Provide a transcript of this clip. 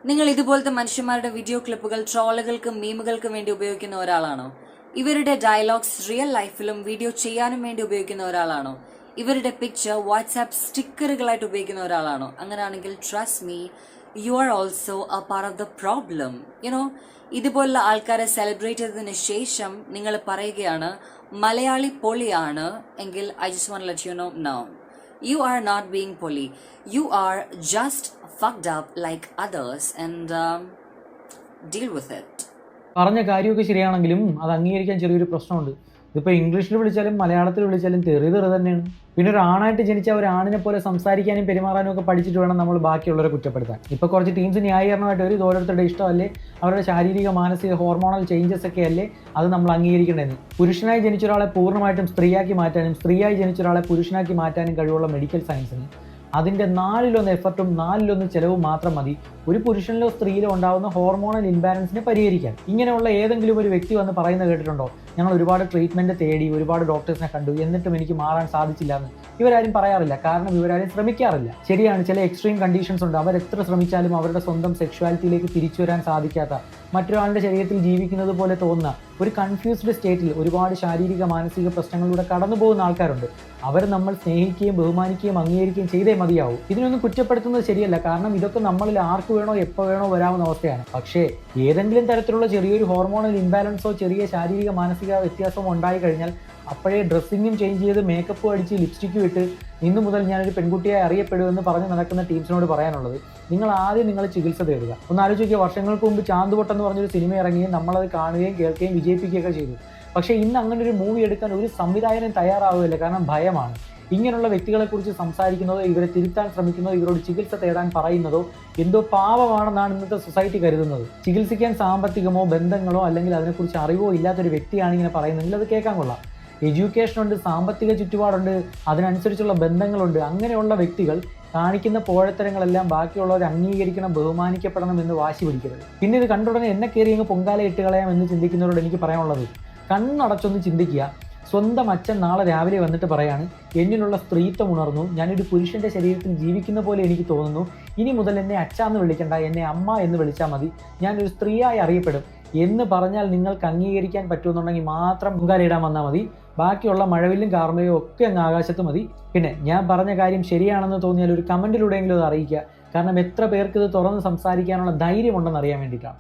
നിങ്ങൾ ഇതുപോലത്തെ മനുഷ്യന്മാരുടെ വീഡിയോ ക്ലിപ്പുകൾ ട്രോളുകൾക്കും മീമുകൾക്കും വേണ്ടി ഉപയോഗിക്കുന്ന ഒരാളാണോ? ഇവരുടെ ഡയലോഗ്സ് റിയൽ ലൈഫിലും വീഡിയോ ചെയ്യാനും വേണ്ടി ഉപയോഗിക്കുന്ന ഒരാളാണോ? ഇവരുടെ പിക്ചർ വാട്സാപ്പ് സ്റ്റിക്കറുകളായിട്ട് ഉപയോഗിക്കുന്ന ഒരാളാണോ? അങ്ങനെയാണെങ്കിൽ trust me, you are also A part of the problem. You know, ഇതുപോലുള്ള ആൾക്കാരെ സെലിബ്രേറ്റ് ചെയ്തതിന് ശേഷം നിങ്ങൾ പറയുകയാണ് മലയാളി പൊളിയാണ് എങ്കിൽ I just want let you know now, you are not being polly. You are just fucked up like others and deal with it. പറഞ്ഞ കാര്യമൊക്കെ ശരിയാണെങ്കിലും അത് അംഗീകരിക്കാൻ ചെറിയൊരു പ്രശ്നമുണ്ട്. ഇതിപ്പോൾ ഇംഗ്ലീഷിൽ വിളിച്ചാലും മലയാളത്തിൽ വിളിച്ചാലും തെറി തന്നെയാണ്. പിന്നെ ഒരു ആണായിട്ട് ജനിച്ച ഒരു ആണിനെ പോലെ സംസാരിക്കാനും പെരുമാറാനും ഒക്കെ പഠിച്ചിട്ട് വേണം നമ്മൾ ബാക്കിയുള്ളവരെ കുറ്റപ്പെടുത്താൻ. ഇപ്പോൾ കുറച്ച് ടീംസ് ന്യായീകരണമായിട്ട് ഒരു ഓരോരുത്തരുടെ ഇഷ്ടമല്ലേ, അവരുടെ ശാരീരിക മാനസിക ഹോർമോണൽ ചേഞ്ചസ് ഒക്കെ അല്ലേ അത് നമ്മൾ അംഗീകരിക്കേണ്ടതെന്ന്. പുരുഷനായി ജനിച്ച ഒരാളെ പൂർണ്ണമായിട്ടും സ്ത്രീയാക്കി മാറ്റാനും സ്ത്രീയായി ജനിച്ച ഒരാളെ പുരുഷനാക്കി മാറ്റാനും കഴിവുള്ള മെഡിക്കൽ സയൻസിന് അതിൻ്റെ 4-1 എഫർട്ടും 4-1 ചിലവും മാത്രം മതി ഒരു പുരുഷനിലോ സ്ത്രീയിലോ ഉണ്ടാകുന്ന ഹോർമോണൽ ഇംബാലൻസിനെ പരിഹരിക്കാൻ. ഇങ്ങനെയുള്ള ഏതെങ്കിലും ഒരു വ്യക്തി വന്ന് പറയുന്നത് കേട്ടിട്ടുണ്ടോ, ഞങ്ങൾ ഒരുപാട് ട്രീറ്റ്മെൻറ്റ് തേടി ഒരുപാട് ഡോക്ടേഴ്സിനെ കണ്ടു എന്നിട്ടും എനിക്ക് മാറാൻ സാധിച്ചില്ല എന്ന്? ഇവരാരും പറയാറില്ല, കാരണം ഇവരാരും ശ്രമിക്കാറില്ല. ശരിയാണ്, ചില എക്സ്ട്രീം കണ്ടീഷൻസ് ഉണ്ട്. അവരെത്ര ശ്രമിച്ചാലും അവരുടെ സ്വന്തം സെക്ഷുവാലിറ്റിയിലേക്ക് തിരിച്ചു വരാൻ സാധിക്കാത്ത, മറ്റൊരാളുടെ ശരീരത്തിൽ ജീവിക്കുന്നത് പോലെ തോന്നുന്ന ഒരു കൺഫ്യൂസ്ഡ് സ്റ്റേറ്റിൽ ഒരുപാട് ശാരീരിക മാനസിക പ്രശ്നങ്ങളിലൂടെ കടന്നു പോകുന്ന ആൾക്കാരുണ്ട്. അവർ നമ്മൾ സ്നേഹിക്കുകയും ബഹുമാനിക്കുകയും അംഗീകരിക്കുകയും ചെയ്തേ മതിയാവും. ഇതിനൊന്നും കുറ്റപ്പെടുത്തുന്നത് ശരിയല്ല, കാരണം ഇതൊക്കെ നമ്മളിൽ ആർക്ക് വേണോ എപ്പോൾ വേണോ വരാവുന്ന അവസ്ഥയാണ്. പക്ഷേ ഏതെങ്കിലും തരത്തിലുള്ള ചെറിയൊരു ഹോർമോണൽ ഇംബാലൻസോ ചെറിയ ശാരീരിക മാനസിക വ്യത്യാസമോ ഉണ്ടായി കഴിഞ്ഞാൽ അപ്പോഴേ ഡ്രസ്സിങ്ങും ചേഞ്ച് ചെയ്ത് മേക്കപ്പും അടിച്ച് ലിപ്സ്റ്റിക്കും ഇട്ട് ഇന്നു മുതൽ ഞാനൊരു പെൺകുട്ടിയായി അറിയപ്പെടുമെന്ന് പറഞ്ഞ് നടക്കുന്ന ടീംസിനോട് പറയാനുള്ളത്, നിങ്ങൾ ചികിത്സ തേടുക. ഒന്ന് ആലോചിക്കുക, വർഷങ്ങൾക്ക് മുമ്പ് ചാന്തുപൊട്ട് എന്ന് പറഞ്ഞൊരു സിനിമ ഇറങ്ങുകയും നമ്മളത് കാണുകയും കേൾക്കുകയും വിജയിപ്പിക്കുകയൊക്കെ ചെയ്തു. പക്ഷേ ഇന്ന് അങ്ങനെ ഒരു മൂവി എടുക്കാൻ ഒരു സംവിധായകനും തയ്യാറാവുകയില്ല, കാരണം ഭയമാണ്. ഇങ്ങനെയുള്ള വ്യക്തികളെക്കുറിച്ച് സംസാരിക്കുന്നതോ ഇവരെ തിരുത്താൻ ശ്രമിക്കുന്നതോ ഇവരോട് ചികിത്സ തേടാൻ പറയുന്നതോ എന്തോ പാവമാണെന്നാണ് ഇന്നത്തെ സൊസൈറ്റി കരുതുന്നത്. ചികിത്സിക്കാൻ സാമ്പത്തികമോ ബന്ധങ്ങളോ അല്ലെങ്കിൽ അതിനെക്കുറിച്ച് അറിവോ ഇല്ലാത്തൊരു വ്യക്തിയാണ് ഇങ്ങനെ പറയുന്നതെങ്കിൽ അത് കേൾക്കാൻ കൊള്ളാം. എഡ്യൂക്കേഷനുണ്ട്, സാമ്പത്തിക ചുറ്റുപാടുണ്ട്, അതിനനുസരിച്ചുള്ള ബന്ധങ്ങളുണ്ട്. അങ്ങനെയുള്ള വ്യക്തികൾ കാണിക്കുന്ന പോഴത്തരങ്ങളെല്ലാം ബാക്കിയുള്ളവർ അംഗീകരിക്കണം, ബഹുമാനിക്കപ്പെടണം എന്ന് വാശി പിടിക്കരുത്. പിന്നെ ഇത് കണ്ടുടനെ എന്നെ കയറി അങ്ങ് പൊങ്കാല ഇട്ട് കളയാം എന്ന് ചിന്തിക്കുന്നവരോട് എനിക്ക് പറയാനുള്ളത്, കണ്ണടച്ചൊന്ന് ചിന്തിക്കുക. സ്വന്തം അച്ഛൻ നാളെ രാവിലെ വന്നിട്ട് പറയാണ്, എന്നിലുള്ള സ്ത്രീത്വം ഉണർന്നു, ഞാനൊരു പുരുഷൻ്റെ ശരീരത്തിൽ ജീവിക്കുന്ന പോലെ എനിക്ക് തോന്നുന്നു, ഇനി മുതൽ എന്നെ അച്ഛാന്ന് വിളിക്കണ്ട, എന്നെ അമ്മ എന്ന് വിളിച്ചാൽ മതി, ഞാനൊരു സ്ത്രീയായി അറിയപ്പെടും എന്ന് പറഞ്ഞാൽ നിങ്ങൾക്ക് അംഗീകരിക്കാൻ പറ്റുമെന്നുണ്ടെങ്കിൽ മാത്രം പൊങ്കാലയിടാൻ വന്നാൽ മതി. ബാക്കിയുള്ള മഴവില്ലും കാർമയും ഒക്കെ അങ്ങ് ആകാശത്ത് മതി. പിന്നെ ഞാൻ പറഞ്ഞ കാര്യം ശരിയാണെന്ന് തോന്നിയാൽ ഒരു കമൻറ്റിലൂടെയെങ്കിലും അത് അറിയിക്കുക. കാരണം എത്ര പേർക്ക് ഇത് തുറന്ന് സംസാരിക്കാനുള്ള ധൈര്യമുണ്ടെന്ന് അറിയാൻ വേണ്ടിയിട്ടാണ്.